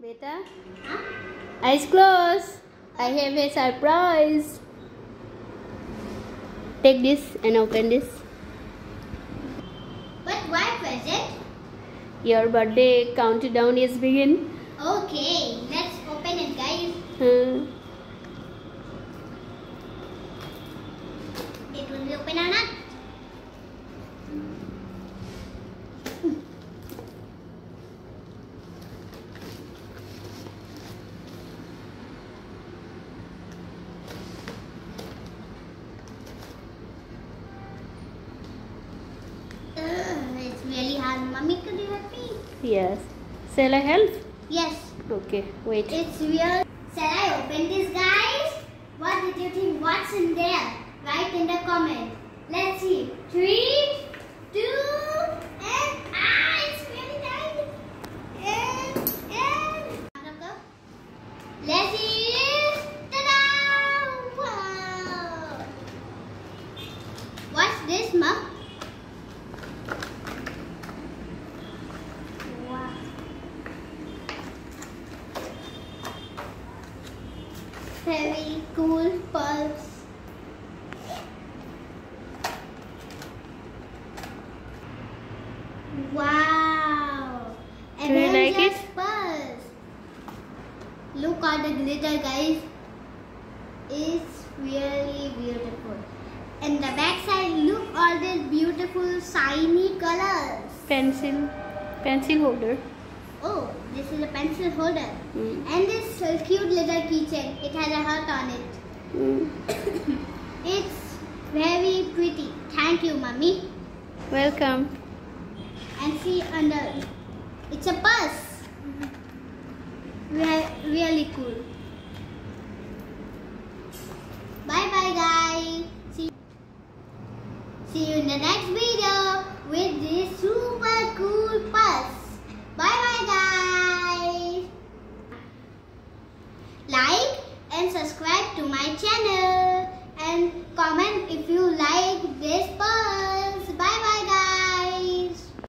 Beta, Huh? eyes closed. I have a surprise. Take this and open this. But why present? Your birthday countdown is begin. Okay, let's open it, guys. It will be open or not? It's really hard. Mommy, could you help me? Yes. Shall I help? Yes. Okay, wait. It's real. Shall I open this, guys? What did you think? What's in there? Write in the comment. Let's see. 3, 2, and it's really tiny. And let's see. Ta-da! Wow! What's this, Mom? Wow. Very cool pulse. Wow! Do you like Avengers it? pulse. Look at the glitter, guys. It's really beautiful. And the back side, look all these beautiful shiny colors. Pencil holder. Oh, this is a pencil holder. Mm. And this cute little keychain. It has a heart on it. It's very pretty. Thank you, Mummy. Welcome. And see under. It's a purse. Really cool. Bye bye, guys. See you in the next video with this super cool purse. Bye bye, guys. Like and subscribe to my channel and comment if you like this purse.